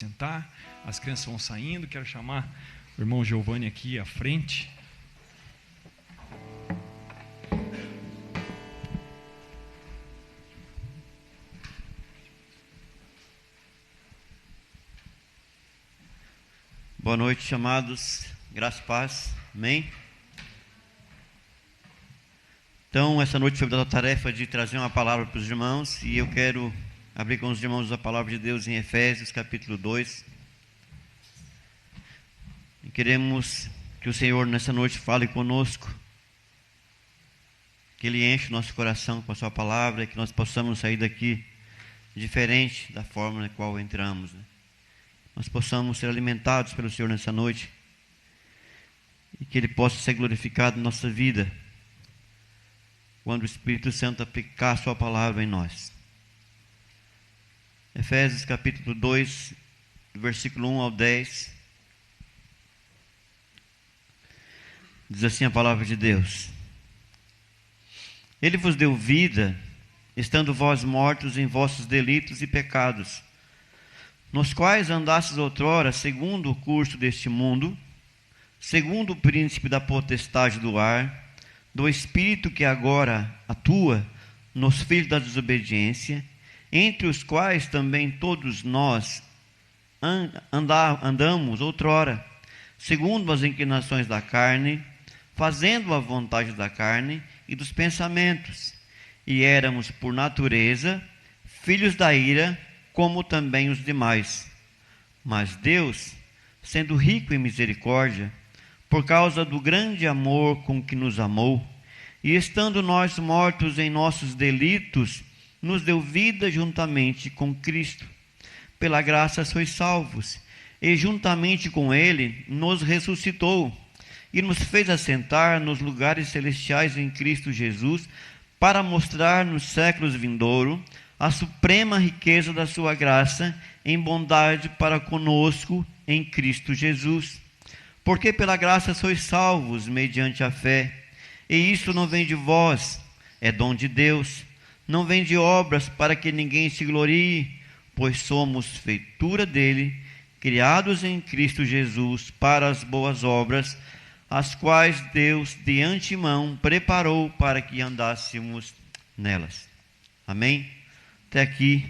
sentar. As crianças vão saindo. Quero chamar o irmão Giovanni aqui à frente. Boa noite, amados. Graça e paz. Amém? Então, essa noite foi dada a tarefa de trazer uma palavra para os irmãos, e eu quero abrir com os irmãos a palavra de Deus em Efésios, capítulo 2. E queremos que o Senhor, nessa noite, fale conosco, que Ele enche o nosso coração com a sua palavra, e que nós possamos sair daqui diferente da forma na qual entramos, né? Nós possamos ser alimentados pelo Senhor nessa noite, e que Ele possa ser glorificado na nossa vida, quando o Espírito Santo aplicar a sua palavra em nós. Efésios capítulo 2, versículo 1 ao 10, diz assim a palavra de Deus: Ele vos deu vida, estando vós mortos em vossos delitos e pecados, nos quais andastes outrora segundo o curso deste mundo, segundo o príncipe da potestade do ar, do espírito que agora atua nos filhos da desobediência, entre os quais também todos nós andamos outrora, segundo as inclinações da carne, fazendo a vontade da carne e dos pensamentos, e éramos por natureza filhos da ira, como também os demais. Mas Deus, sendo rico em misericórdia, por causa do grande amor com que nos amou, e estando nós mortos em nossos delitos, nos deu vida juntamente com Cristo. Pela graça sois salvos, e juntamente com Ele nos ressuscitou, e nos fez assentar nos lugares celestiais em Cristo Jesus, para mostrar nos séculos vindouros a suprema riqueza da sua graça em bondade para conosco em Cristo Jesus. Porque pela graça sois salvos mediante a fé, e isso não vem de vós, é dom de Deus, não vem de obras para que ninguém se glorie, pois somos feitura dele, criados em Cristo Jesus para as boas obras, as quais Deus de antemão preparou para que andássemos nelas. Amém? Até aqui.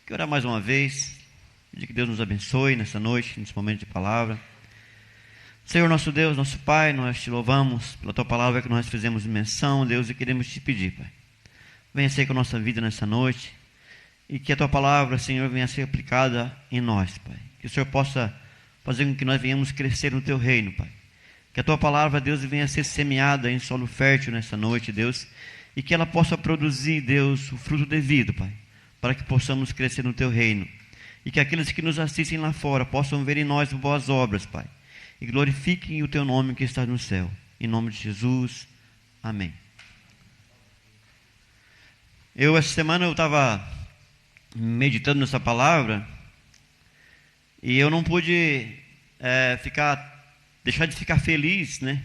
Quero orar mais uma vez, pedir que Deus nos abençoe nessa noite, nesse momento de palavra. Senhor nosso Deus, nosso Pai, nós te louvamos pela tua palavra que nós fizemos menção, Deus, e queremos te pedir, Pai, venha ser com a nossa vida nessa noite, e que a tua palavra, Senhor, venha ser aplicada em nós, Pai. Que o Senhor possa fazer com que nós venhamos crescer no teu reino, Pai. Que a tua palavra, Deus, venha ser semeada em solo fértil nessa noite, Deus, e que ela possa produzir, Deus, o fruto devido, Pai, para que possamos crescer no teu reino, e que aqueles que nos assistem lá fora possam ver em nós boas obras, Pai, e glorifiquem o teu nome que está no céu. Em nome de Jesus, amém. Essa semana eu estava meditando nessa palavra, e eu não pude deixar de ficar feliz, né?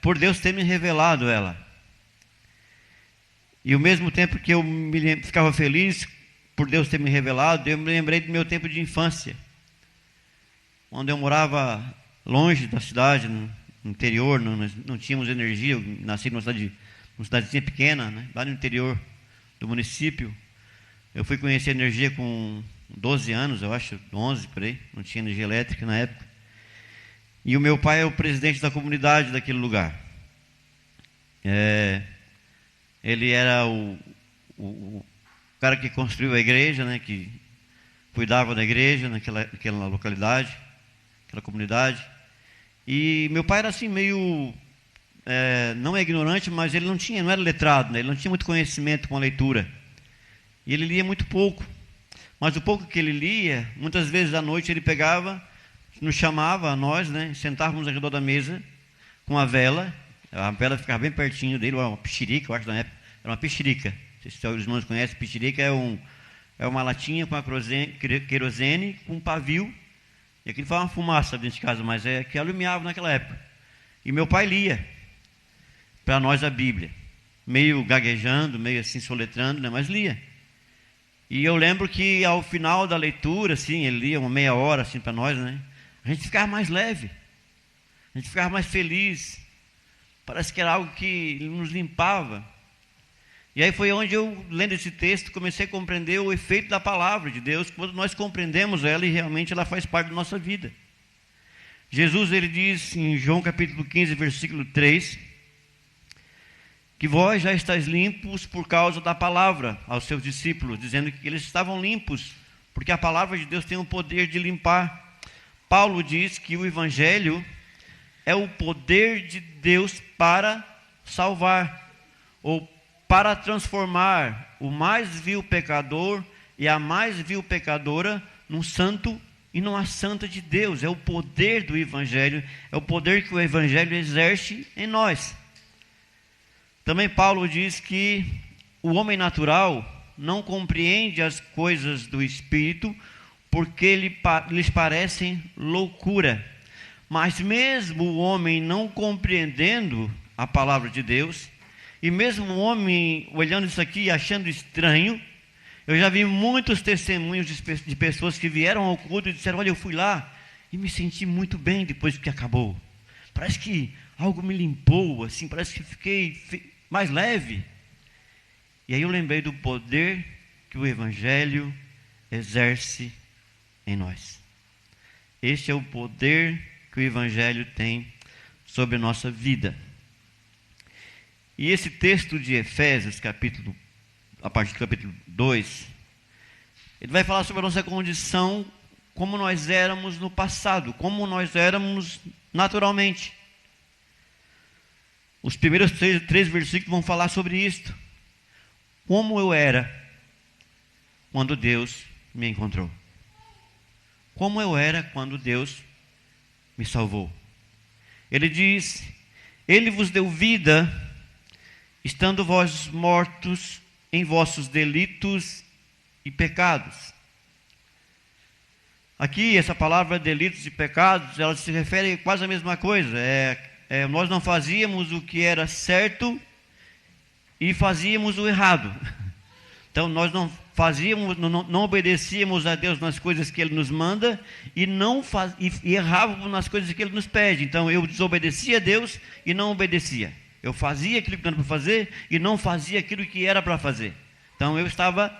Por Deus ter me revelado ela. E ao mesmo tempo que eu ficava feliz por Deus ter me revelado, eu me lembrei do meu tempo de infância, onde eu morava longe da cidade, no interior, não tínhamos energia. Eu nasci numa cidadezinha pequena, né, lá no interior do município. Eu fui conhecer energia com 12 anos, eu acho, 11 por aí, não tinha energia elétrica na época. E o meu pai é o presidente da comunidade daquele lugar. Ele era o cara que construiu a igreja, né, que cuidava da igreja naquela localidade, aquela comunidade. E meu pai era assim meio, não é ignorante, mas ele não era letrado, né? Ele não tinha muito conhecimento com a leitura. E ele lia muito pouco. Mas o pouco que ele lia, muitas vezes à noite ele pegava, nos chamava a nós, né? Sentávamos ao redor da mesa com a vela ficava bem pertinho dele, uma pixirica, eu acho, na época. Era uma pixirica. Não sei se os irmãos conhecem, pixirica é uma latinha com a querosene, com um pavio, e aquilo faz uma fumaça dentro de casa, mas é que alumiava naquela época. E meu pai lia para nós a Bíblia, meio gaguejando, meio assim soletrando, né? Mas lia. E eu lembro que ao final da leitura, assim, ele lia uma meia hora assim para nós, né? A gente ficava mais leve, a gente ficava mais feliz. Parece que era algo que nos limpava. E aí foi onde eu, lendo esse texto, comecei a compreender o efeito da palavra de Deus, quando nós compreendemos ela e realmente ela faz parte da nossa vida. Jesus, ele diz em João capítulo 15, versículo 3, que vós já estáis limpos por causa da palavra aos seus discípulos, dizendo que eles estavam limpos, porque a palavra de Deus tem o poder de limpar. Paulo diz que o Evangelho é o poder de Deus para salvar, ou para transformar o mais vil pecador e a mais vil pecadora num santo e numa santa de Deus. É o poder do Evangelho, é o poder que o Evangelho exerce em nós. Também Paulo diz que o homem natural não compreende as coisas do Espírito, porque lhes parecem loucura. Mas mesmo o homem não compreendendo a palavra de Deus, e mesmo o homem olhando isso aqui e achando estranho, eu já vi muitos testemunhos de pessoas que vieram ao culto e disseram: olha, eu fui lá e me senti muito bem depois que acabou. Parece que algo me limpou, assim, parece que fiquei mais leve. E aí eu lembrei do poder que o Evangelho exerce em nós. Este é o poder que o Evangelho tem sobre a nossa vida. E esse texto de Efésios, a partir do capítulo 2, ele vai falar sobre a nossa condição, como nós éramos no passado, como nós éramos naturalmente. Os primeiros três versículos vão falar sobre isto. Como eu era quando Deus me encontrou. Como eu era quando Deus me salvou. Ele diz: Ele vos deu vida, estando vós mortos em vossos delitos e pecados. Aqui, essa palavra delitos e pecados, ela se refere quase à mesma coisa. Nós não fazíamos o que era certo e fazíamos o errado. Então nós não obedecíamos a Deus nas coisas que Ele nos manda e errávamos nas coisas que Ele nos pede. Então eu desobedecia a Deus e não obedecia. Eu fazia aquilo que não era para fazer e não fazia aquilo que era para fazer. Então eu estava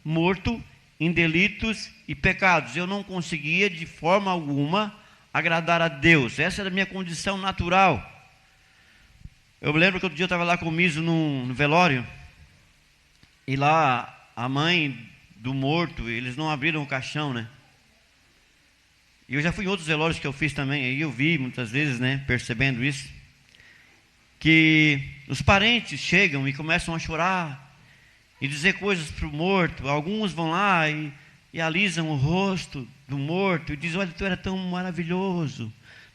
morto em delitos e pecados. Eu não conseguia de forma alguma agradar a Deus. Essa era a minha condição natural. Eu lembro que outro dia eu estava lá com o Miso no velório, e lá a mãe do morto, eles não abriram o caixão, né? E eu já fui em outros velórios que eu fiz também, aí eu vi muitas vezes, né, percebendo isso, que os parentes chegam e começam a chorar e dizer coisas para o morto. Alguns vão lá e alisam o rosto do morto e dizem: olha, tu era tão maravilhoso,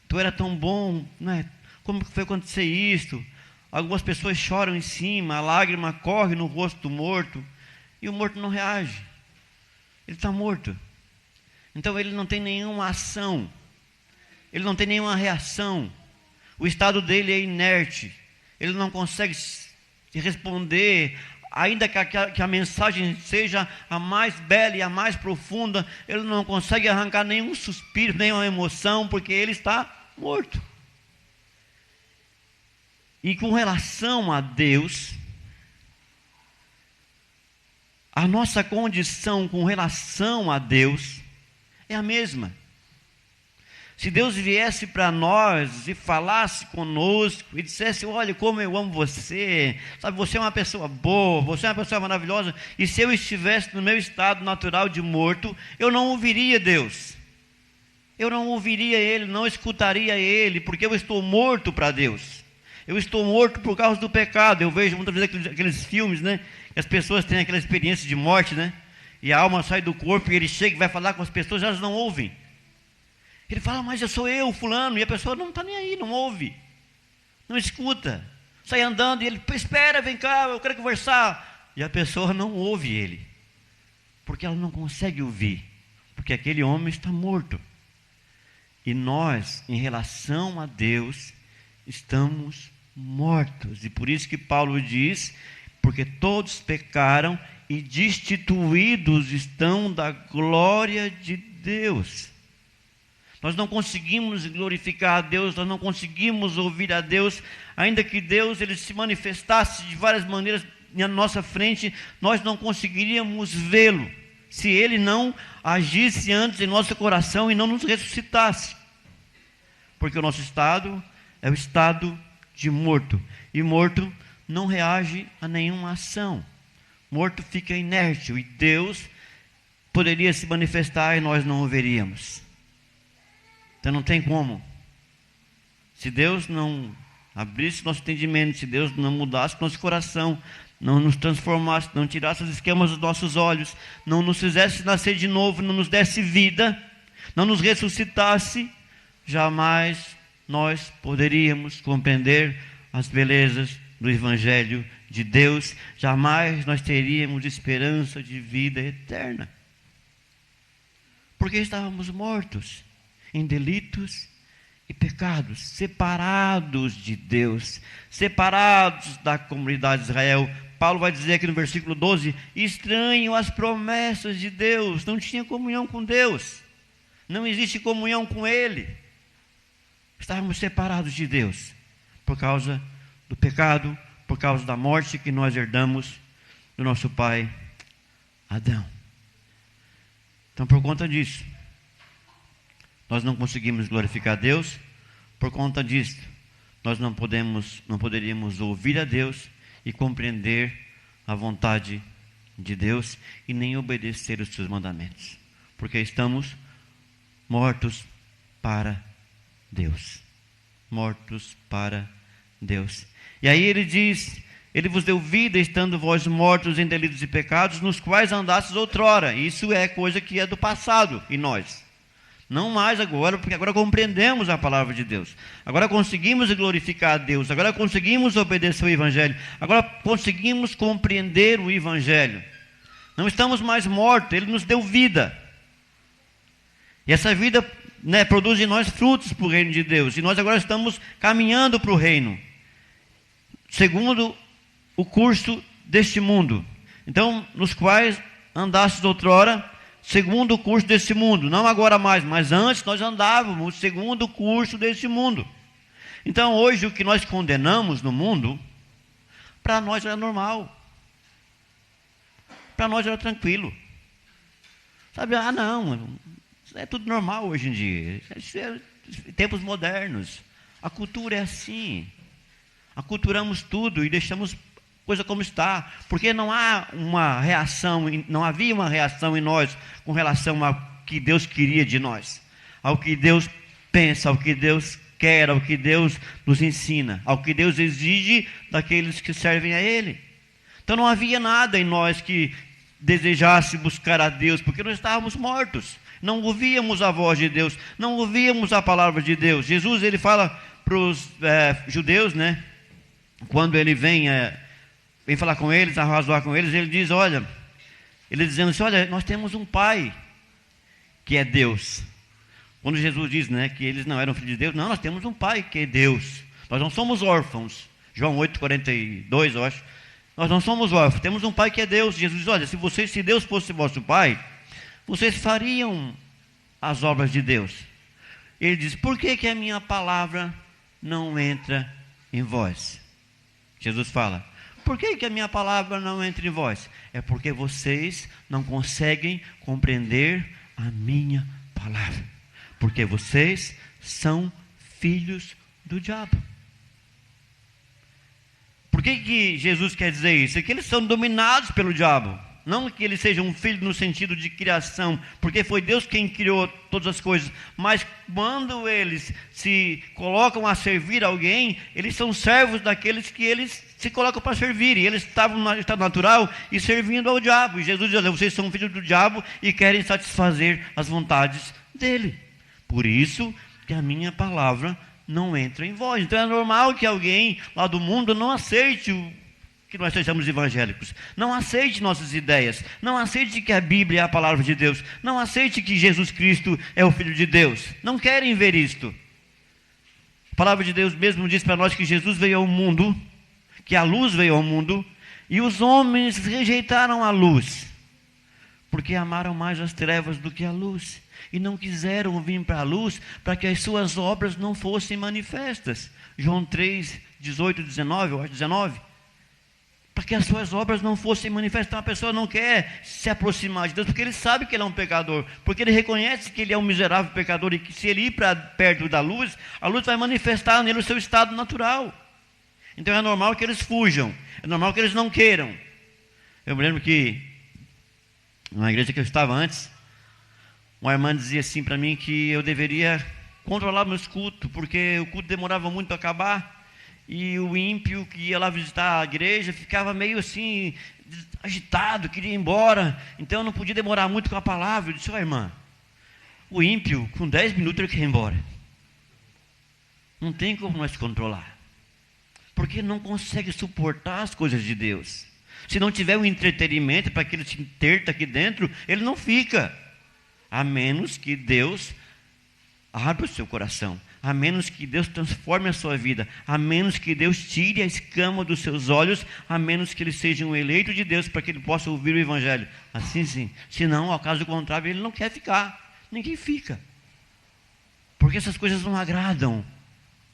tu era tão bom, né? Como que foi acontecer isto? Algumas pessoas choram em cima, a lágrima corre no rosto do morto e o morto não reage. Ele está morto. Então ele não tem nenhuma ação, ele não tem nenhuma reação. O estado dele é inerte, ele não consegue responder. Ainda que a mensagem seja a mais bela e a mais profunda, ele não consegue arrancar nenhum suspiro, nenhuma emoção, porque ele está morto. E com relação a Deus, a nossa condição com relação a Deus é a mesma. Se Deus viesse para nós e falasse conosco e dissesse: olha, como eu amo você, sabe, você é uma pessoa boa, você é uma pessoa maravilhosa, e se eu estivesse no meu estado natural de morto, eu não ouviria Deus, eu não ouviria Ele, não escutaria Ele, porque eu estou morto para Deus, eu estou morto por causa do pecado. Eu vejo muitas vezes aqueles filmes, né, que as pessoas têm aquela experiência de morte, né, e a alma sai do corpo e ele chega e vai falar com as pessoas, elas não ouvem. Ele fala: mas eu sou eu, fulano, e a pessoa não está nem aí, não ouve, não escuta, sai andando e ele: espera, vem cá, eu quero conversar, e a pessoa não ouve ele, porque ela não consegue ouvir, porque aquele homem está morto. E nós, em relação a Deus, estamos mortos, e por isso que Paulo diz: porque todos pecaram e destituídos estão da glória de Deus. Nós não conseguimos glorificar a Deus, nós não conseguimos ouvir a Deus, ainda que Deus ele se manifestasse de várias maneiras na nossa frente, nós não conseguiríamos vê-lo, se Ele não agisse antes em nosso coração e não nos ressuscitasse. Porque o nosso estado é o estado de morto, e morto não reage a nenhuma ação, morto fica inerte, e Deus poderia se manifestar e nós não o veríamos. Então não tem como. Se Deus não abrisse nosso entendimento, se Deus não mudasse nosso coração, não nos transformasse, não tirasse as escamas dos nossos olhos, não nos fizesse nascer de novo, não nos desse vida, não nos ressuscitasse, jamais nós poderíamos compreender as belezas do Evangelho de Deus, jamais nós teríamos esperança de vida eterna. Porque estávamos mortos em delitos e pecados, separados de Deus, separados da comunidade de Israel. Paulo vai dizer aqui no versículo 12, estranham as promessas de Deus, não tinha comunhão com Deus, não existe comunhão com Ele. Estávamos separados de Deus, por causa do pecado, por causa da morte que nós herdamos do nosso pai Adão. Então, por conta disso, nós não conseguimos glorificar a Deus. Por conta disso, nós não poderíamos ouvir a Deus e compreender a vontade de Deus e nem obedecer os seus mandamentos, porque estamos mortos para Deus. Mortos para Deus. E aí ele diz, Ele vos deu vida, estando vós mortos em delitos e pecados, nos quais andastes outrora. Isso é coisa que é do passado em nós. Não mais agora, porque agora compreendemos a palavra de Deus. Agora conseguimos glorificar a Deus. Agora conseguimos obedecer o Evangelho. Agora conseguimos compreender o Evangelho. Não estamos mais mortos, Ele nos deu vida. E essa vida, produz em nós frutos para o reino de Deus. E nós agora estamos caminhando para o reino, segundo o curso deste mundo. Então, nos quais andastes outrora, segundo o curso desse mundo, não agora mais, mas antes nós andávamos segundo o curso desse mundo. Então hoje o que nós condenamos no mundo, para nós era normal, para nós era tranquilo, sabe? Não, isso é tudo normal hoje em dia, isso é tempos modernos, a cultura é assim, aculturamos tudo e deixamos coisa como está, porque não havia uma reação em nós com relação ao que Deus queria de nós, ao que Deus pensa, ao que Deus quer, ao que Deus nos ensina, ao que Deus exige daqueles que servem a Ele. Então não havia nada em nós que desejasse buscar a Deus, porque nós estávamos mortos, não ouvíamos a voz de Deus, não ouvíamos a palavra de Deus. Jesus, ele fala para os judeus, quando ele vem falar com eles, arrazoar com eles, ele diz, ele dizendo assim, nós temos um pai que é Deus. Quando Jesus diz, que eles não eram filhos de Deus, não, nós temos um pai que é Deus. Nós não somos órfãos. João 8,42, eu acho. Nós não somos órfãos, temos um pai que é Deus. Jesus diz, se Deus fosse vosso pai, vocês fariam as obras de Deus. Ele diz, por que a minha palavra não entra em vós? Jesus fala, por que a minha palavra não entra em vós? É porque vocês não conseguem compreender a minha palavra. Porque vocês são filhos do diabo. Por que Jesus quer dizer isso? É que eles são dominados pelo diabo. Não que eles sejam um filho no sentido de criação, porque foi Deus quem criou todas as coisas. Mas quando eles se colocam a servir alguém, eles são servos daqueles que eles se colocam para servir. E eles estavam no estado natural e servindo ao diabo. E Jesus diz, vocês são filhos do diabo e querem satisfazer as vontades dele. Por isso que a minha palavra não entra em vós. Então é normal que alguém lá do mundo não aceite que nós sejamos evangélicos, não aceite nossas ideias, não aceite que a Bíblia é a palavra de Deus, não aceite que Jesus Cristo é o Filho de Deus, não querem ver isto. A palavra de Deus mesmo diz para nós que Jesus veio ao mundo, que a luz veio ao mundo, E os homens rejeitaram a luz, porque amaram mais as trevas do que a luz, e não quiseram vir para a luz, para que as suas obras não fossem manifestas. João 3, 18, 19, eu acho 19. Para que as suas obras não fossem manifestas. Então a pessoa não quer se aproximar de Deus, porque ele sabe que ele é um pecador, porque ele reconhece que ele é um miserável pecador, e que se ele ir para perto da luz, a luz vai manifestar nele o seu estado natural. Então é normal que eles fujam, é normal que eles não queiram. Eu me lembro que, na igreja que eu estava antes, uma irmã dizia assim para mim que eu deveria controlar meus cultos, porque o culto demorava muito para acabar, e o ímpio que ia lá visitar a igreja ficava meio assim, agitado, queria ir embora, então eu não podia demorar muito com a palavra. Eu disse: ó, irmã, o ímpio com 10 minutos ele quer ir embora, não tem como nós controlar, porque não consegue suportar as coisas de Deus. Se não tiver um entretenimento para que ele se interta aqui dentro, ele não fica, a menos que Deus abra o seu coração, a menos que Deus transforme a sua vida, a menos que Deus tire a escama dos seus olhos, a menos que ele seja um eleito de Deus para que ele possa ouvir o Evangelho. Assim sim, senão, ao caso contrário, ele não quer ficar, ninguém fica, porque essas coisas não agradam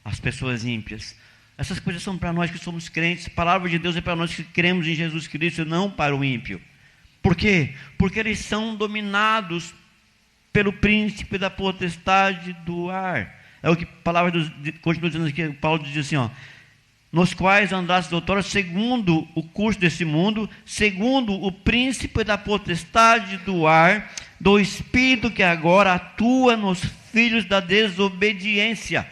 as pessoas ímpias. Essas coisas são para nós que somos crentes. A palavra de Deus é para nós que cremos em Jesus Cristo, e não para o ímpio. Por quê? Porque eles são dominados pelo príncipe da potestade do ar. É o que a palavra continua dizendo aqui. Paulo diz assim, ó: nos quais andaste outrora segundo o curso desse mundo, segundo o príncipe da potestade do ar, do espírito que agora atua nos filhos da desobediência.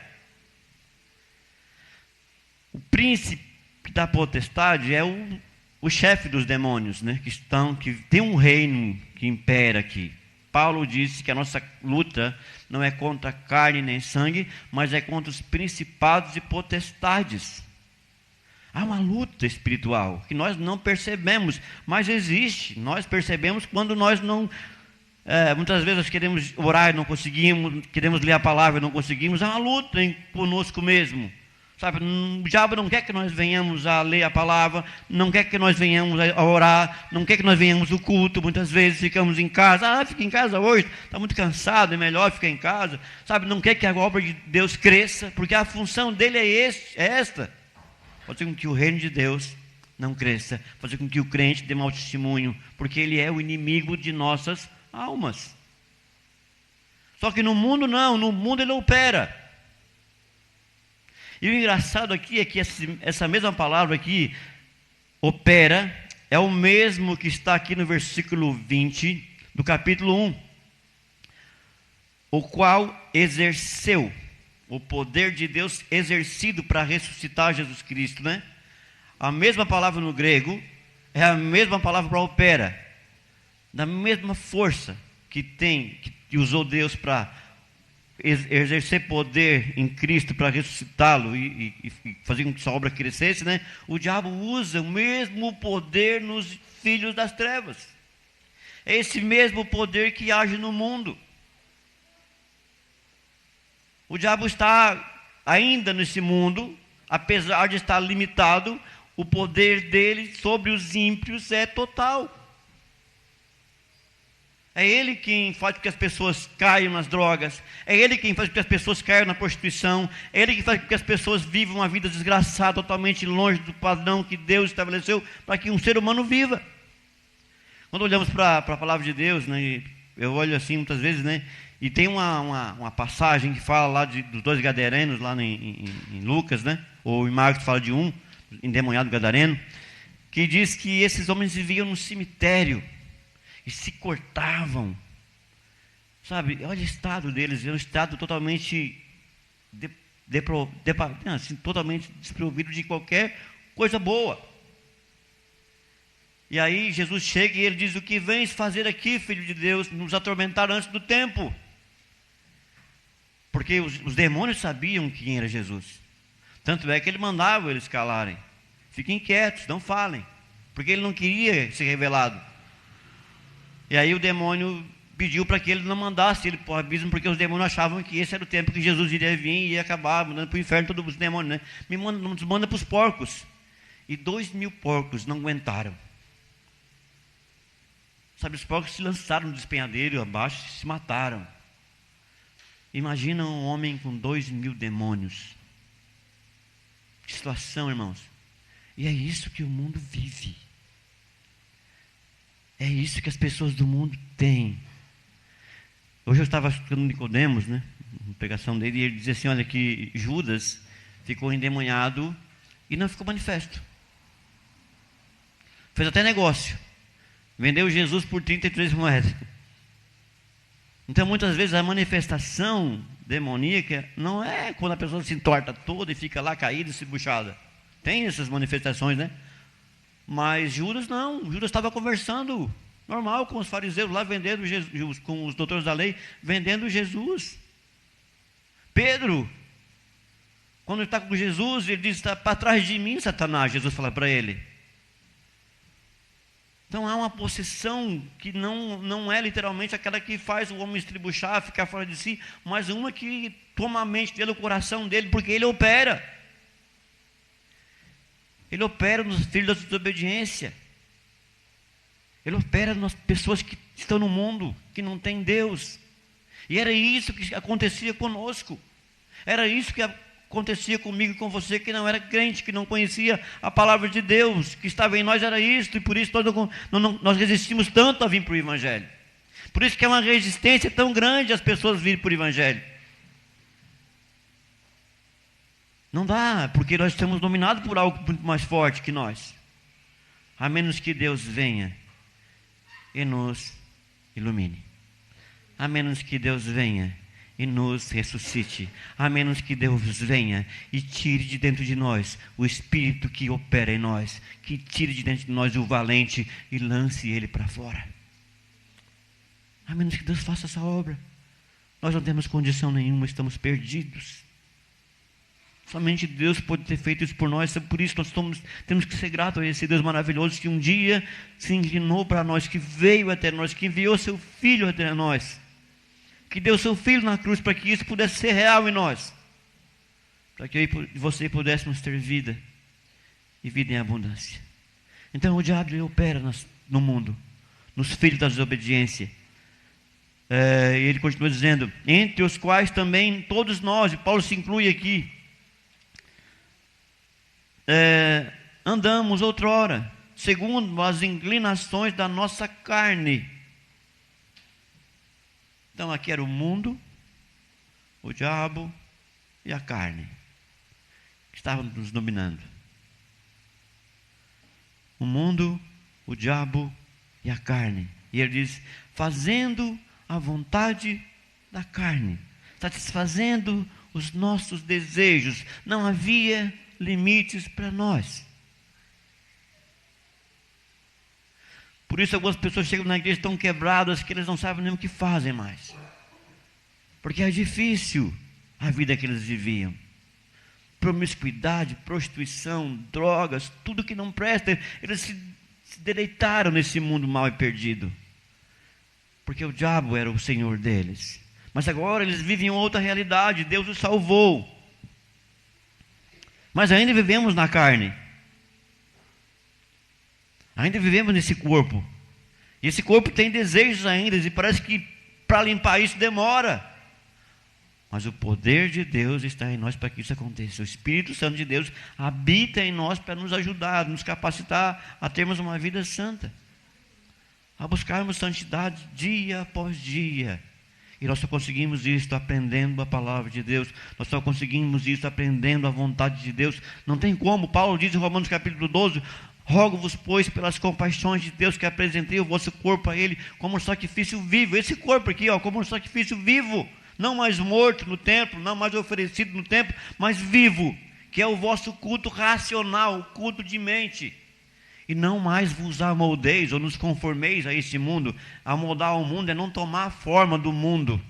O príncipe da potestade é o chefe dos demônios, né? Que tem um reino que impera aqui. Paulo disse que a nossa luta não é contra carne nem sangue, mas é contra os principados e potestades. Há uma luta espiritual que nós não percebemos, mas existe. Nós percebemos quando nós não... muitas vezes nós queremos orar e não conseguimos, queremos ler a palavra e não conseguimos. Há uma luta conosco mesmo. Sabe, o diabo não quer que nós venhamos a ler a palavra, não quer que nós venhamos a orar, não quer que nós venhamos ao culto. Muitas vezes ficamos em casa, fica em casa hoje, está muito cansado, é melhor ficar em casa. Sabe, não quer que a obra de Deus cresça, porque a função dele é esta: fazer com que o reino de Deus não cresça, fazer com que o crente dê mau testemunho, porque ele é o inimigo de nossas almas. Só que no mundo não, no mundo ele opera. E o engraçado aqui é que essa mesma palavra aqui, opera, é o mesmo que está aqui no versículo 20 do capítulo 1. O qual exerceu o poder de Deus exercido para ressuscitar Jesus Cristo, né? A mesma palavra no grego é a mesma palavra para opera, da mesma força que usou Deus para exercer poder em Cristo para ressuscitá-lo e fazer com que sua obra crescesse, né? O diabo usa o mesmo poder nos filhos das trevas. É esse mesmo poder que age no mundo. O diabo está ainda nesse mundo, apesar de estar limitado, o poder dele sobre os ímpios é total. É ele quem faz com que as pessoas caiam nas drogas, é ele quem faz com que as pessoas caiam na prostituição, é ele que faz com que as pessoas vivam uma vida desgraçada, totalmente longe do padrão que Deus estabeleceu para que um ser humano viva. Quando olhamos para a palavra de Deus, né, eu olho assim muitas vezes, né, e tem uma passagem que fala lá dos 2 gadarenos, lá em Lucas, né, ou em Marcos fala de um endemoniado gadareno, que diz que esses homens viviam no cemitério e se cortavam, sabe? Olha o estado deles, é um estado totalmente totalmente desprovido de qualquer coisa boa. E aí Jesus chega e ele diz: o que vens fazer aqui, filho de Deus? Nos atormentar antes do tempo. Porque os demônios sabiam quem era Jesus, tanto é que ele mandava eles calarem. Fiquem quietos, não falem, porque ele não queria ser revelado. E aí o demônio pediu para que ele não mandasse ele para o abismo, porque os demônios achavam que esse era o tempo que Jesus iria vir e ia acabar mandando para o inferno todos os demônios, né? Nos manda para os porcos. e 2.000 porcos não aguentaram. Sabe, os porcos se lançaram do despenhadeiro abaixo e se mataram. Imagina um homem com 2.000 demônios. Que situação, irmãos. E é isso que o mundo vive. É isso que as pessoas do mundo têm. Hoje eu estava escutando Nicodemos, né? Uma pregação dele, e ele dizia assim, olha, que Judas ficou endemoniado e não ficou manifesto. Fez até negócio. Vendeu Jesus por 33 moedas. Então, muitas vezes, a manifestação demoníaca não é quando a pessoa se entorta toda e fica lá caída e se buchada. Tem essas manifestações, né? Mas Judas não. Judas estava conversando normal com os fariseus lá, vendendo Jesus, com os doutores da lei, vendendo Jesus. Pedro, quando está com Jesus, ele diz, está para trás de mim, Satanás. Jesus fala para ele. Então há uma possessão que não é literalmente aquela que faz o homem estribuchar, ficar fora de si, mas uma que toma a mente dele, o coração dele, porque ele opera. Ele opera nos filhos da desobediência. Ele opera nas pessoas que estão no mundo, que não têm Deus. E era isso que acontecia conosco. Era isso que acontecia comigo e com você, que não era crente, que não conhecia a palavra de Deus, que estava em nós era isso, e por isso nós resistimos tanto a vir para o Evangelho. Por isso que é uma resistência tão grande as pessoas virem para o Evangelho. Não dá, porque nós estamos dominados por algo muito mais forte que nós. A menos que Deus venha e nos ilumine. A menos que Deus venha e nos ressuscite. A menos que Deus venha e tire de dentro de nós o Espírito que opera em nós, que tire de dentro de nós o valente e lance ele para fora. A menos que Deus faça essa obra, nós não temos condição nenhuma, estamos perdidos. Somente Deus pode ter feito isso por nós. Por isso nós temos que ser gratos a esse Deus maravilhoso que um dia se inclinou para nós, que veio até nós, que enviou seu Filho até nós, que deu seu Filho na cruz para que isso pudesse ser real em nós, para que eu e você pudéssemos ter vida, e vida em abundância. Então o diabo opera no mundo, nos filhos da desobediência. Ele continua dizendo, entre os quais também todos nós, e Paulo se inclui aqui, andamos outrora, segundo as inclinações da nossa carne. Então aqui era o mundo, o diabo e a carne, que estavam nos dominando. O mundo, o diabo e a carne. E ele diz, fazendo a vontade da carne, satisfazendo os nossos desejos. Não havia limites para nós. Por isso algumas pessoas chegam na igreja tão quebradas que eles não sabem nem o que fazem mais. Porque é difícil a vida que eles viviam. Promiscuidade, prostituição, drogas, tudo que não presta. Eles se deleitaram nesse mundo mau e perdido. Porque o diabo era o senhor deles. Mas agora eles vivem outra realidade. Deus os salvou. Mas ainda vivemos na carne. Ainda vivemos nesse corpo. E esse corpo tem desejos ainda. E parece que para limpar isso demora. Mas o poder de Deus está em nós para que isso aconteça. O Espírito Santo de Deus habita em nós para nos ajudar, nos capacitar a termos uma vida santa. A buscarmos santidade dia após dia. E nós só conseguimos isso aprendendo a palavra de Deus. Nós só conseguimos isso aprendendo a vontade de Deus. Não tem como. Paulo diz em Romanos capítulo 12, rogo-vos, pois, pelas compaixões de Deus, que apresentei o vosso corpo a Ele como um sacrifício vivo. Esse corpo aqui, como um sacrifício vivo. Não mais morto no templo, não mais oferecido no templo, mas vivo. Que é o vosso culto racional, o culto de mente. E não mais vos amoldeis ou nos conformeis a este mundo. Amoldar o mundo é não tomar a forma do mundo,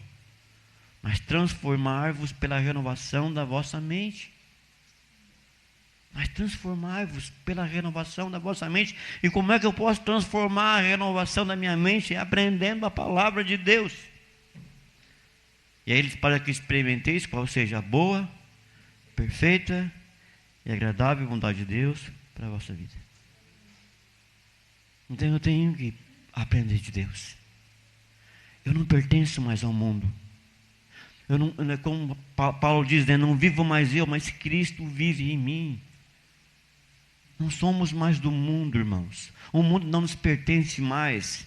mas transformar-vos pela renovação da vossa mente. Mas transformar-vos pela renovação da vossa mente. E como é que eu posso transformar a renovação da minha mente? É aprendendo a palavra de Deus. E aí ele para que experimenteis qual seja a boa, perfeita e agradável vontade de Deus. para a vossa vida. Então eu tenho que aprender de Deus. Eu não pertenço mais ao mundo. Eu não, como Paulo diz, né, não vivo mais eu, mas Cristo vive em mim. Não somos mais do mundo, irmãos. O mundo não nos pertence mais.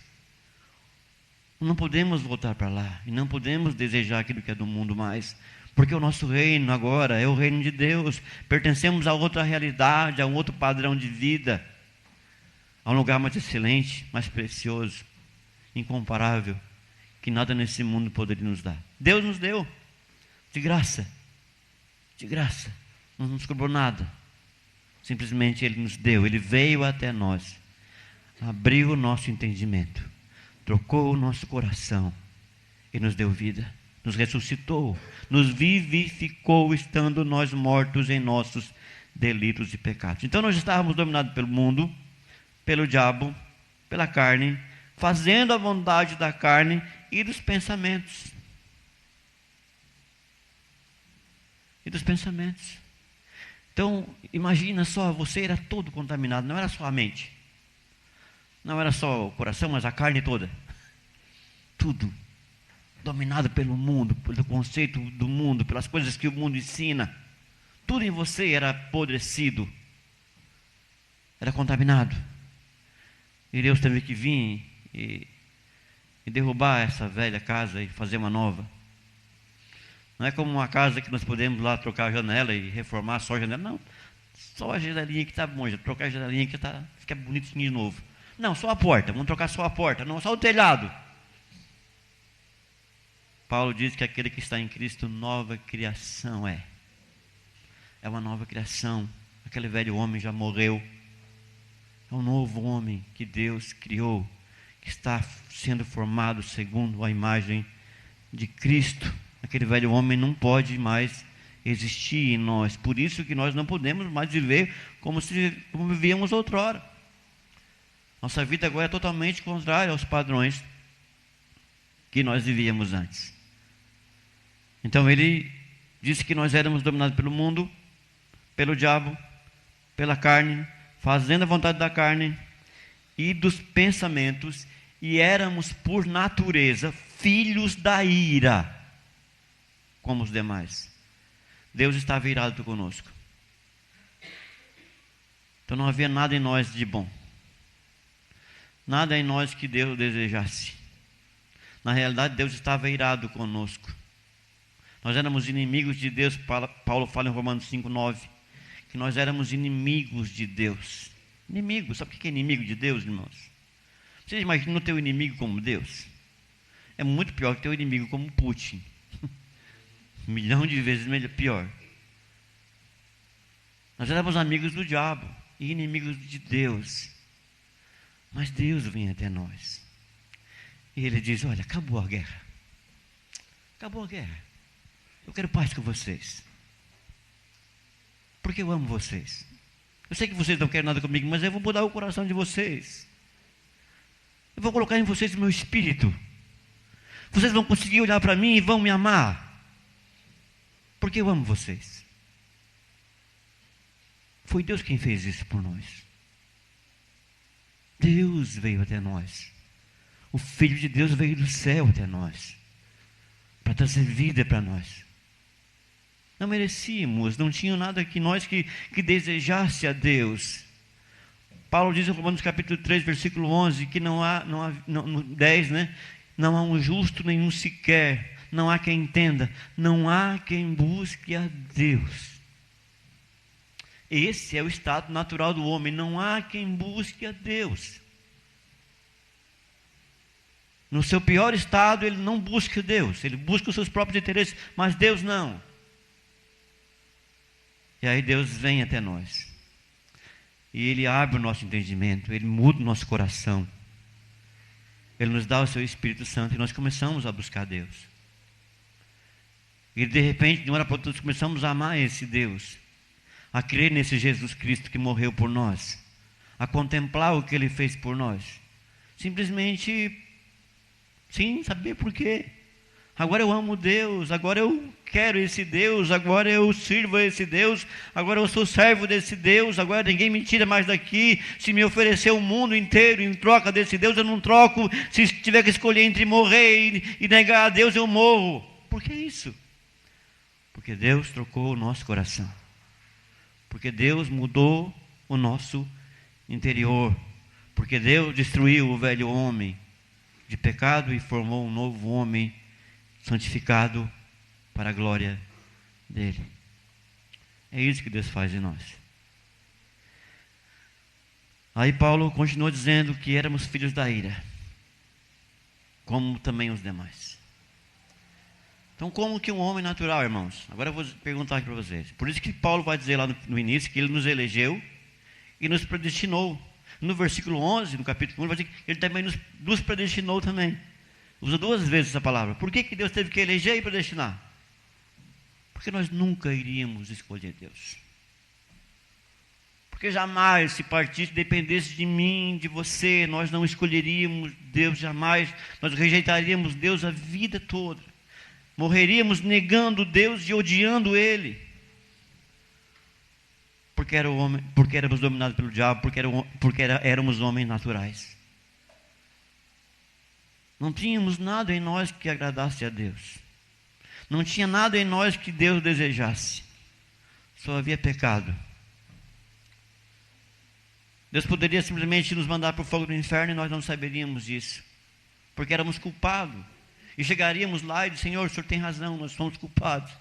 Não podemos voltar para lá. E não podemos desejar aquilo que é do mundo mais. Porque o nosso reino agora é o reino de Deus. Pertencemos a outra realidade, a um outro padrão de vida. A um lugar mais excelente, mais precioso, incomparável, que nada nesse mundo poderia nos dar. Deus nos deu, de graça. De graça. Não nos cobrou nada. Simplesmente Ele nos deu. Ele veio até nós. Abriu o nosso entendimento. Trocou o nosso coração. E nos deu vida. Nos ressuscitou. Nos vivificou, estando nós mortos em nossos delitos e pecados. Então nós estávamos dominados pelo mundo, pelo diabo, pela carne, fazendo a vontade da carne e dos pensamentos. E dos pensamentos. Então, imagina só, você era todo contaminado, não era só a mente. Não era só o coração, mas a carne toda. Tudo. Dominado pelo mundo, pelo conceito do mundo, pelas coisas que o mundo ensina. Tudo em você era apodrecido. Era contaminado. E Deus teve que vir e derrubar essa velha casa e fazer uma nova. Não é como uma casa que nós podemos lá trocar a janela e reformar só a janela. Não, só a janelinha que está bom, já trocar a janelinha que fica bonitinho de novo. Não, só a porta, vamos trocar só a porta, não, só o telhado. Paulo diz que aquele que está em Cristo, nova criação é. É uma nova criação. Aquele velho homem já morreu. É um novo homem que Deus criou, que está sendo formado segundo a imagem de Cristo. Aquele velho homem não pode mais existir em nós. Por isso que nós não podemos mais viver como vivíamos outrora. Nossa vida agora é totalmente contrária aos padrões que nós vivíamos antes. Então ele disse que nós éramos dominados pelo mundo, pelo diabo, pela carne, fazendo a vontade da carne e dos pensamentos, e éramos por natureza filhos da ira, como os demais. Deus estava irado conosco. Então não havia nada em nós de bom. Nada em nós que Deus desejasse. Na realidade, Deus estava irado conosco. Nós éramos inimigos de Deus. Paulo fala em Romanos 5:9, que nós éramos inimigos de Deus. Inimigo, sabe o que é inimigo de Deus, irmãos? Você imagina o teu inimigo como Deus? É muito pior que o teu inimigo como Putin. 1 milhão de vezes pior. Nós éramos amigos do diabo e inimigos de Deus. Mas Deus vem até nós. E Ele diz, olha, acabou a guerra. Acabou a guerra. Eu quero paz com vocês. Porque eu amo vocês. Eu sei que vocês não querem nada comigo, mas eu vou mudar o coração de vocês. Eu vou colocar em vocês o meu espírito. Vocês vão conseguir olhar para mim e vão me amar. Porque eu amo vocês. Foi Deus quem fez isso por nós. Deus veio até nós. O Filho de Deus veio do céu até nós. Para trazer vida para nós. Não merecíamos, não tinha nada que nós que desejasse a Deus. Paulo diz em Romanos capítulo 3, versículo 11, que não há 10, né? Não há um justo nenhum sequer, não há quem entenda, não há quem busque a Deus. Esse é o estado natural do homem, não há quem busque a Deus. No seu pior estado, ele não busca Deus, ele busca os seus próprios interesses, mas Deus não. E aí Deus vem até nós. E Ele abre o nosso entendimento, Ele muda o nosso coração. Ele nos dá o seu Espírito Santo e nós começamos a buscar Deus. E de repente, de uma hora para outra, nós começamos a amar esse Deus. A crer nesse Jesus Cristo que morreu por nós. A contemplar o que Ele fez por nós. Simplesmente, sem saber por quê. Agora eu amo Deus, agora eu quero esse Deus, agora eu sirvo a esse Deus, agora eu sou servo desse Deus, agora ninguém me tira mais daqui. Se me oferecer o mundo inteiro em troca desse Deus, eu não troco. Se tiver que escolher entre morrer e negar a Deus, eu morro. Por que isso? Porque Deus trocou o nosso coração. Porque Deus mudou o nosso interior. Porque Deus destruiu o velho homem de pecado e formou um novo homem santificado para a glória dele. É isso que Deus faz em nós. Aí Paulo continuou dizendo que éramos filhos da ira, como também os demais. Então, como que um homem natural, irmãos? Agora eu vou perguntar aqui para vocês. Por isso que Paulo vai dizer lá no início que ele nos elegeu e nos predestinou. No versículo 11, no capítulo 1, vai dizer que ele também nos predestinou também. Usa 2 vezes essa palavra. Por que Deus teve que eleger e predestinar? Porque nós nunca iríamos escolher Deus. Porque jamais, se partisse, dependesse de mim, de você, nós não escolheríamos Deus jamais. Nós rejeitaríamos Deus a vida toda. Morreríamos negando Deus e odiando Ele. Porque éramos dominados pelo diabo, porque éramos homens naturais. Não tínhamos nada em nós que agradasse a Deus. Não tinha nada em nós que Deus desejasse. Só havia pecado. Deus poderia simplesmente nos mandar para o fogo do inferno e nós não saberíamos disso. Porque éramos culpados. E chegaríamos lá e dizer: Senhor, o Senhor tem razão, nós somos culpados.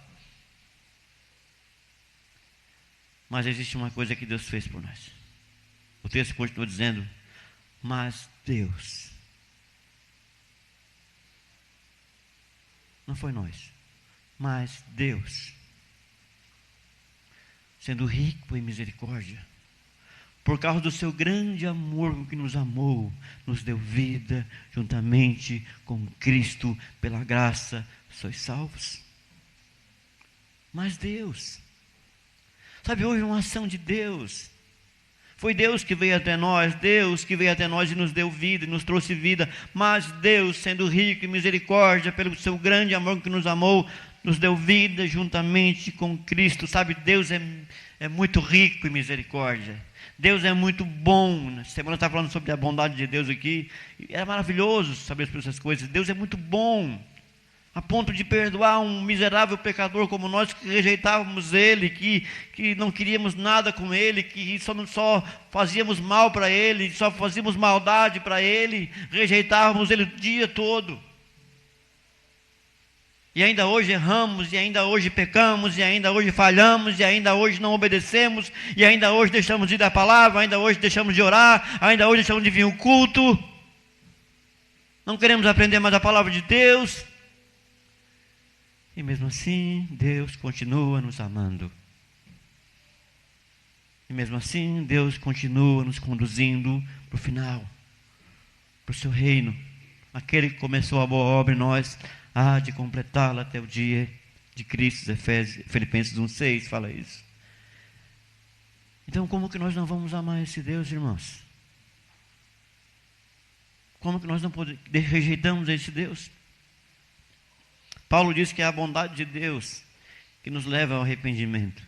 Mas existe uma coisa que Deus fez por nós. O texto continua dizendo: mas Deus. Não foi nós, mas Deus, sendo rico em misericórdia, por causa do seu grande amor com que nos amou, nos deu vida juntamente com Cristo, pela graça sois salvos. Mas Deus, sabe, houve uma ação de Deus. Foi Deus que veio até nós, Deus que veio até nós e nos deu vida, e nos trouxe vida. Mas Deus, sendo rico em misericórdia, pelo seu grande amor que nos amou, nos deu vida juntamente com Cristo. Sabe, Deus é muito rico em misericórdia. Deus é muito bom. Na semana eu estava falando sobre a bondade de Deus aqui. É maravilhoso saber sobre essas coisas. Deus é muito bom, a ponto de perdoar um miserável pecador como nós, que rejeitávamos Ele, que não queríamos nada com Ele, que só fazíamos mal para Ele, só fazíamos maldade para Ele, rejeitávamos Ele o dia todo. E ainda hoje erramos, e ainda hoje pecamos, e ainda hoje falhamos, e ainda hoje não obedecemos, e ainda hoje deixamos de ir da palavra, ainda hoje deixamos de orar, ainda hoje deixamos de vir ao culto. Não queremos aprender mais a palavra de Deus. E mesmo assim, Deus continua nos amando. E mesmo assim, Deus continua nos conduzindo para o final, para o seu reino. Aquele que começou a boa obra em nós, há de completá-la até o dia de Cristo. Filipenses 1,6 fala isso. Então, como que nós não vamos amar esse Deus, irmãos? Como que nós não rejeitamos esse Deus? Paulo diz que é a bondade de Deus que nos leva ao arrependimento.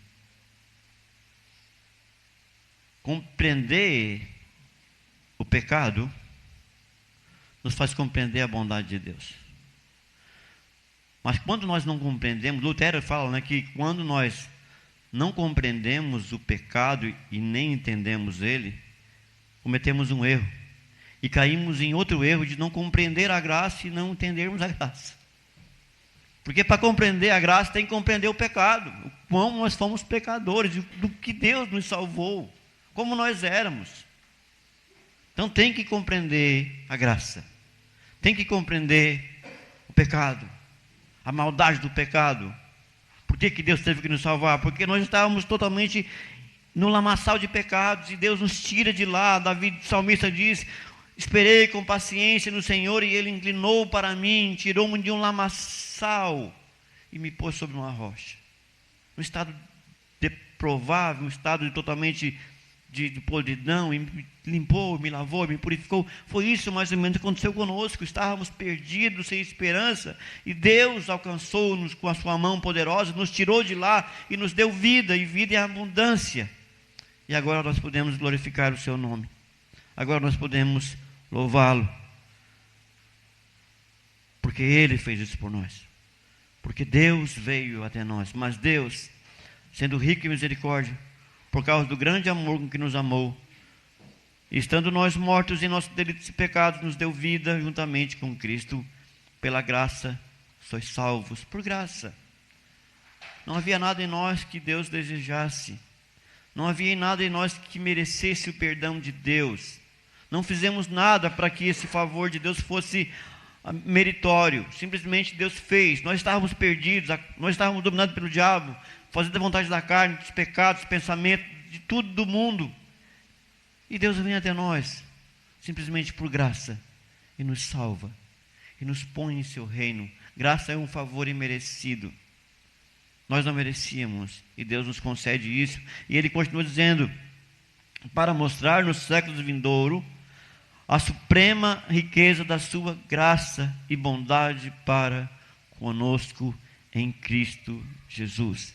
Compreender o pecado nos faz compreender a bondade de Deus. Mas quando nós não compreendemos, Lutero fala, que quando nós não compreendemos o pecado e nem entendemos ele, cometemos um erro. E caímos em outro erro de não compreender a graça e não entendermos a graça. Porque para compreender a graça tem que compreender o pecado, o quão nós fomos pecadores, do que Deus nos salvou, como nós éramos. Então tem que compreender a graça, tem que compreender o pecado, a maldade do pecado. Por que Deus teve que nos salvar? Porque nós estávamos totalmente no lamaçal de pecados e Deus nos tira de lá. Davi, salmista, diz: esperei com paciência no Senhor e Ele inclinou para mim, tirou-me de um lamaçal e me pôs sobre uma rocha. Um estado deprovável, um estado totalmente de podridão, e me limpou, me lavou, me purificou. Foi isso mais ou menos que aconteceu conosco. Estávamos perdidos, sem esperança, e Deus alcançou-nos com a sua mão poderosa, nos tirou de lá e nos deu vida, e vida em abundância. E agora nós podemos glorificar o seu nome. Agora nós podemos louvá-lo. Porque Ele fez isso por nós. Porque Deus veio até nós. Mas Deus, sendo rico em misericórdia, por causa do grande amor com que nos amou, e estando nós mortos em nossos delitos e pecados, nos deu vida juntamente com Cristo. Pela graça sois salvos. Por graça. Não havia nada em nós que Deus desejasse. Não havia nada em nós que merecesse o perdão de Deus. Não fizemos nada para que esse favor de Deus fosse meritório. Simplesmente Deus fez. Nós estávamos perdidos, nós estávamos dominados pelo diabo, fazendo a vontade da carne, dos pecados, dos pensamentos, de tudo do mundo. E Deus vem até nós, simplesmente por graça, e nos salva, e nos põe em seu reino. Graça é um favor imerecido. Nós não merecíamos, e Deus nos concede isso. E Ele continua dizendo, para mostrar nos séculos vindouros a suprema riqueza da sua graça e bondade para conosco em Cristo Jesus.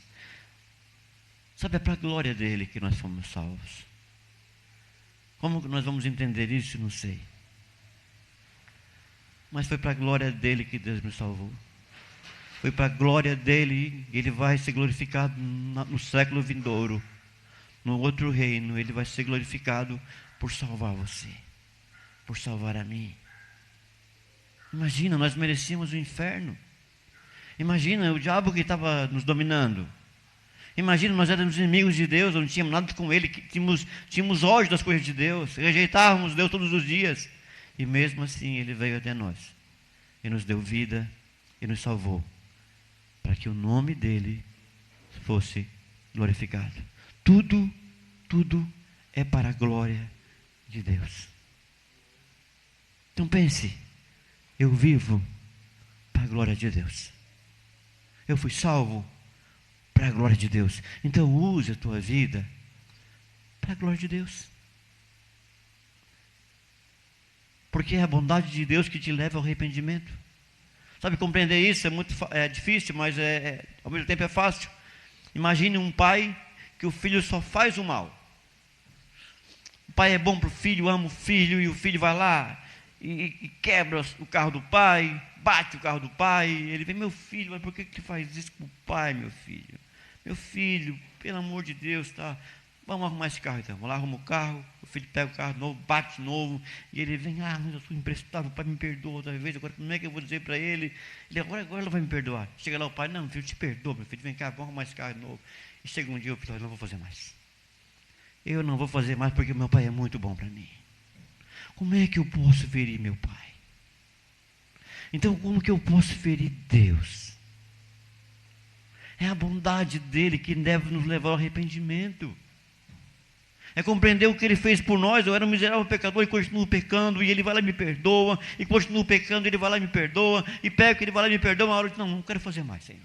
Sabe, é para a glória dele que nós fomos salvos. Como que nós vamos entender isso? Não sei. Mas foi para a glória dele que Deus nos salvou. Foi para a glória dele, e ele vai ser glorificado no século vindouro. No outro reino, ele vai ser glorificado por salvar você, por salvar a mim. Imagina, nós merecíamos o inferno. Imagina o diabo que estava nos dominando. Imagina, nós éramos inimigos de Deus, não tínhamos nada com Ele, tínhamos ódio das coisas de Deus, rejeitávamos Deus todos os dias. E mesmo assim Ele veio até nós, e nos deu vida, e nos salvou, para que o nome dEle fosse glorificado. Tudo é para a glória de Deus. Então pense, eu vivo para a glória de Deus. Eu fui salvo para a glória de Deus. Então use a tua vida para a glória de Deus. Porque é a bondade de Deus que te leva ao arrependimento. Sabe, compreender isso é difícil, mas ao mesmo tempo é fácil. Imagine um pai que o filho só faz o mal. O pai é bom para o filho, ama o filho, e o filho vai lá e quebra o carro do pai, bate o carro do pai. Ele vem, meu filho, mas por que faz isso com o pai, meu filho? Meu filho, pelo amor de Deus, tá? Vamos arrumar esse carro então. Vamos lá, arruma o carro, o filho pega o carro novo, bate de novo, e ele vem, mas eu sou imprestável, o pai me perdoa outra vez, agora como é que eu vou dizer para ele? Ele agora ele vai me perdoar. Chega lá o pai, não, filho, te perdoa, meu filho, vem cá, vamos arrumar esse carro novo. E chega um dia, eu falo, eu não vou fazer mais. Eu não vou fazer mais porque meu pai é muito bom para mim. Como é que eu posso ferir meu pai? Então, como que eu posso ferir Deus? É a bondade dele que deve nos levar ao arrependimento. É compreender o que ele fez por nós. Eu era um miserável pecador e continuo pecando, e ele vai lá e me perdoa, e continuo pecando, ele vai lá e me perdoa, e peco, ele vai lá e me perdoa. Uma hora eu digo, não quero fazer mais, Senhor.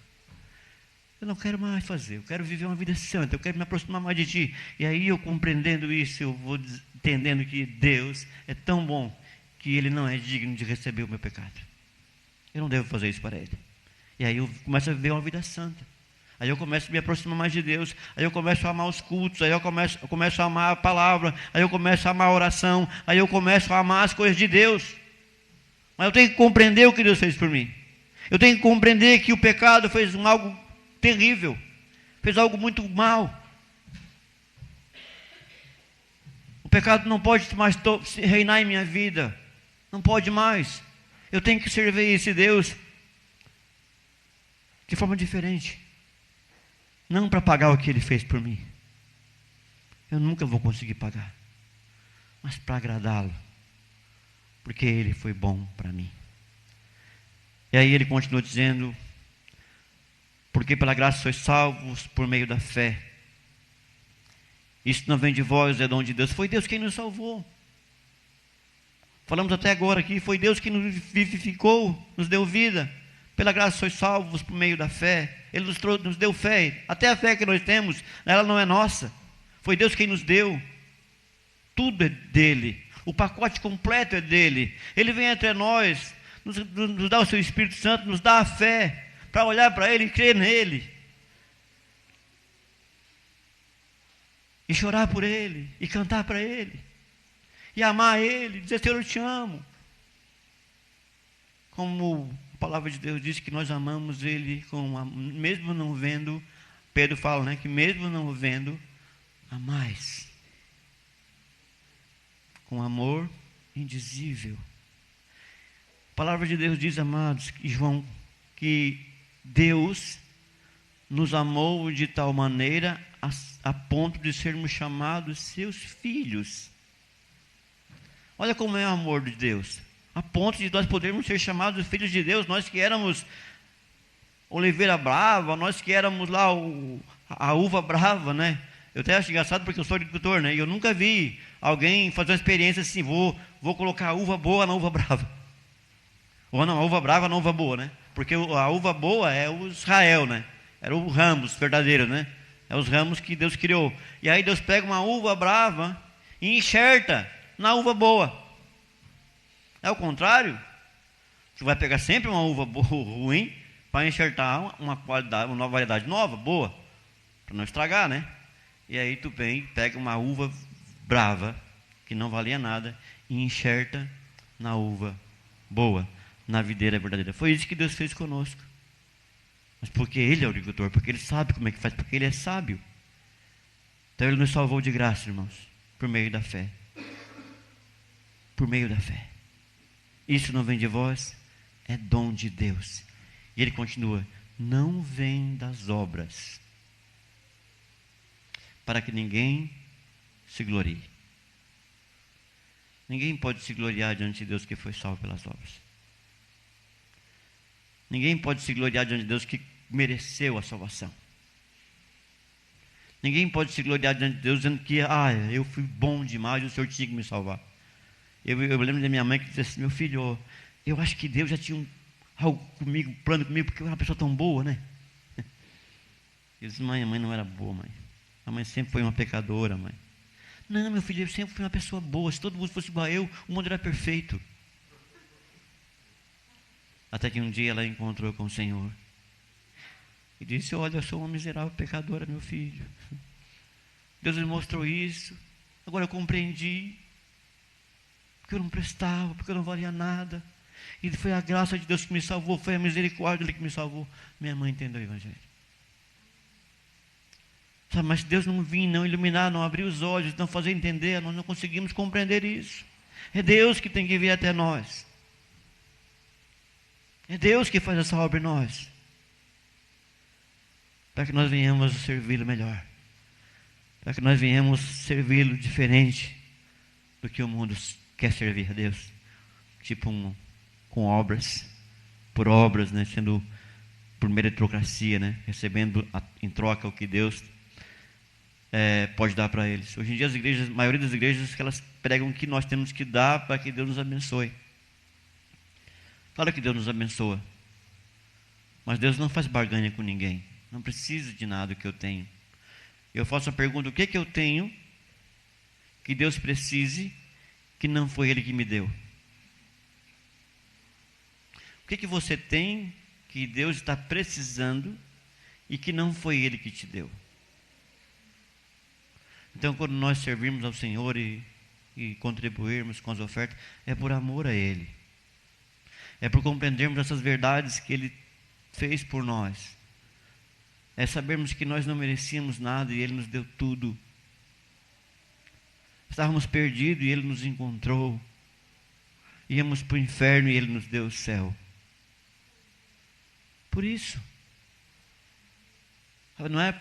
Eu não quero mais fazer, eu quero viver uma vida santa, eu quero me aproximar mais de Ti. E aí eu compreendendo isso, eu vou entendendo que Deus é tão bom, que Ele não é digno de receber o meu pecado. Eu não devo fazer isso para Ele. E aí eu começo a viver uma vida santa. Aí eu começo a me aproximar mais de Deus. Aí eu começo a amar os cultos. Aí eu começo a amar a palavra. Aí eu começo a amar a oração. Aí eu começo a amar as coisas de Deus. Mas eu tenho que compreender o que Deus fez por mim. Eu tenho que compreender que o pecado fez algo terrível. Fez algo muito mal. O pecado não pode mais reinar em minha vida. Não pode mais. Eu tenho que servir esse Deus de forma diferente. Não para pagar o que Ele fez por mim. Eu nunca vou conseguir pagar. Mas para agradá-lo. Porque Ele foi bom para mim. E aí ele continua dizendo, porque pela graça sois salvos por meio da fé. Isso não vem de vós, é dom de Deus. Foi Deus quem nos salvou. Falamos até agora aqui, foi Deus que nos vivificou, nos deu vida. Pela graça sois salvos por meio da fé. Ele nos deu fé. Até a fé que nós temos, ela não é nossa. Foi Deus quem nos deu. Tudo é dele. O pacote completo é dele. Ele vem entre nós, nos dá o seu Espírito Santo, nos dá a fé para olhar para ele e crer nele. E chorar por ele, e cantar para ele, e amar ele, dizer: Senhor, eu te amo. Como a palavra de Deus diz que nós amamos ele, mesmo não vendo. Pedro fala, né, que mesmo não vendo, amais. Com amor indizível. A palavra de Deus diz, amados, João, que Deus nos amou de tal maneira a ponto de sermos chamados seus filhos. Olha como é o amor de Deus. A ponto de nós podermos ser chamados filhos de Deus. Nós que éramos oliveira brava, nós que éramos lá a uva brava, né? Eu até acho engraçado porque eu sou agricultor, né? E eu nunca vi alguém fazer uma experiência assim: vou colocar a uva boa na uva brava. Ou não, a uva brava na uva boa, né? Porque a uva boa é o Israel, né? Era o ramos verdadeiro, né? É os ramos que Deus criou. E aí Deus pega uma uva brava e enxerta na uva boa. É o contrário. Você vai pegar sempre uma uva boa, ruim, para enxertar uma variedade nova, boa, para não estragar, né? E aí tu pega uma uva brava, que não valia nada, e enxerta na uva boa, na videira verdadeira. Foi isso que Deus fez conosco. Mas porque Ele é o agricultor, porque Ele sabe como é que faz, porque Ele é sábio. Então Ele nos salvou de graça, irmãos, por meio da fé. Por meio da fé. Isso não vem de vós, é dom de Deus. E Ele continua: não vem das obras, para que ninguém se glorie. Ninguém pode se gloriar diante de Deus que foi salvo pelas obras. Ninguém pode se gloriar diante de Deus que mereceu a salvação. Ninguém pode se gloriar diante de Deus dizendo que eu fui bom demais e o Senhor tinha que me salvar. Eu lembro da minha mãe que disse assim: meu filho, eu acho que Deus já tinha algo comigo, plano comigo, porque eu era uma pessoa tão boa, né? Eu disse: mãe, a mãe não era boa, mãe. A mãe sempre foi uma pecadora, mãe. Não, meu filho, eu sempre fui uma pessoa boa. Se todo mundo fosse igual a eu, o mundo era perfeito. Até que um dia ela encontrou com o Senhor e disse: olha, eu sou uma miserável pecadora, meu filho. Deus me mostrou isso. Agora eu compreendi, porque eu não prestava, porque eu não valia nada. E foi a graça de Deus que me salvou, foi a misericórdia dele que me salvou. Minha mãe entendeu o Evangelho. Sabe, mas Deus não vinha, não iluminar, não abrir os olhos, não fazer entender, nós não conseguimos compreender isso. É Deus que tem que vir até nós. É Deus que faz essa obra em nós, para que nós venhamos servi-lo melhor, para que nós venhamos servi-lo diferente do que o mundo quer servir a Deus, tipo com obras, por obras, né, sendo por meritocracia, né, recebendo em troca o que Deus pode dar para eles. Hoje em dia a maioria das igrejas, elas pregam que nós temos que dar para que Deus nos abençoe. Claro que Deus nos abençoa, mas Deus não faz barganha com ninguém. Não preciso de nada que eu tenho. Eu faço a pergunta: o que eu tenho que Deus precise, que não foi Ele que me deu? O que você tem que Deus está precisando e que não foi Ele que te deu? Então, quando nós servirmos ao Senhor e contribuirmos com as ofertas, é por amor a Ele. É por compreendermos essas verdades que Ele fez por nós. É sabermos que nós não merecíamos nada e Ele nos deu tudo. Estávamos perdidos e Ele nos encontrou. Íamos para o inferno e Ele nos deu o céu. Por isso. Não é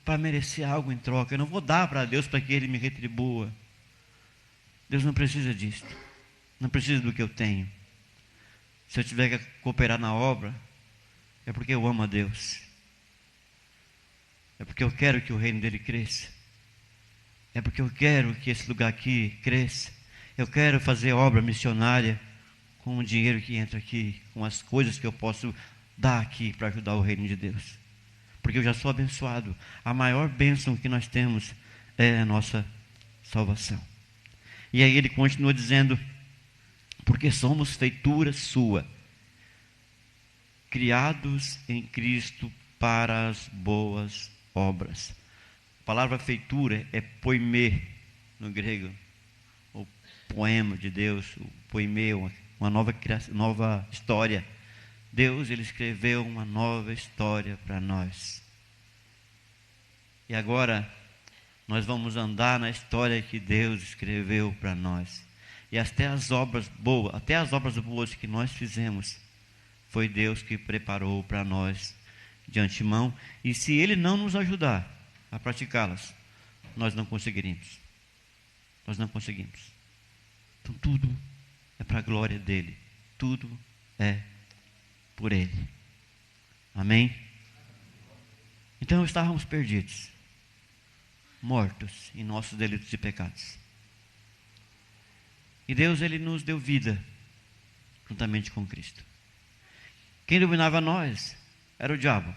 para merecer algo em troca. Eu não vou dar para Deus para que Ele me retribua. Deus não precisa disso. Não precisa do que eu tenho. Se eu tiver que cooperar na obra, é porque eu amo a Deus. É porque eu quero que o reino dele cresça. É porque eu quero que esse lugar aqui cresça. Eu quero fazer obra missionária com o dinheiro que entra aqui, com as coisas que eu posso dar aqui para ajudar o reino de Deus. Porque eu já sou abençoado. A maior bênção que nós temos é a nossa salvação. E aí ele continua dizendo, porque somos feitura sua, criados em Cristo para as boas obras. A palavra feitura é poimê no grego, o poema de Deus, o poimê, uma nova criação, nova história. Deus, ele escreveu uma nova história para nós. E agora nós vamos andar na história que Deus escreveu para nós. E até as obras boas que nós fizemos, foi Deus que preparou para nós de antemão. E se Ele não nos ajudar a praticá-las, nós não conseguiríamos. Nós não conseguimos. Então tudo é para a glória dEle. Tudo é por Ele. Amém? Então estávamos perdidos, mortos em nossos delitos e pecados. E Deus, ele nos deu vida juntamente com Cristo. Quem dominava nós era o diabo.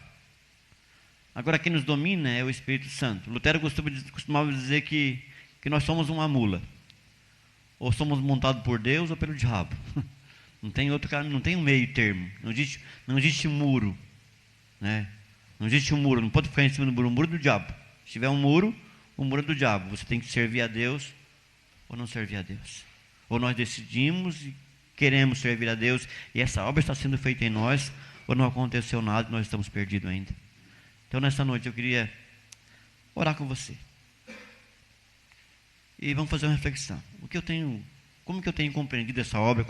Agora quem nos domina é o Espírito Santo. Lutero costumava dizer que nós somos uma mula. Ou somos montados por Deus ou pelo diabo. Não tem outro cara, não tem um meio termo. Não existe muro, né? Não existe um muro, não pode ficar em cima do muro, o muro do diabo. Se tiver um muro, o muro é do diabo. Você tem que servir a Deus ou não servir a Deus. Ou nós decidimos e queremos servir a Deus e essa obra está sendo feita em nós, ou não aconteceu nada e nós estamos perdidos ainda. Então nessa noite eu queria orar com você. E vamos fazer uma reflexão. Como que eu tenho compreendido essa obra?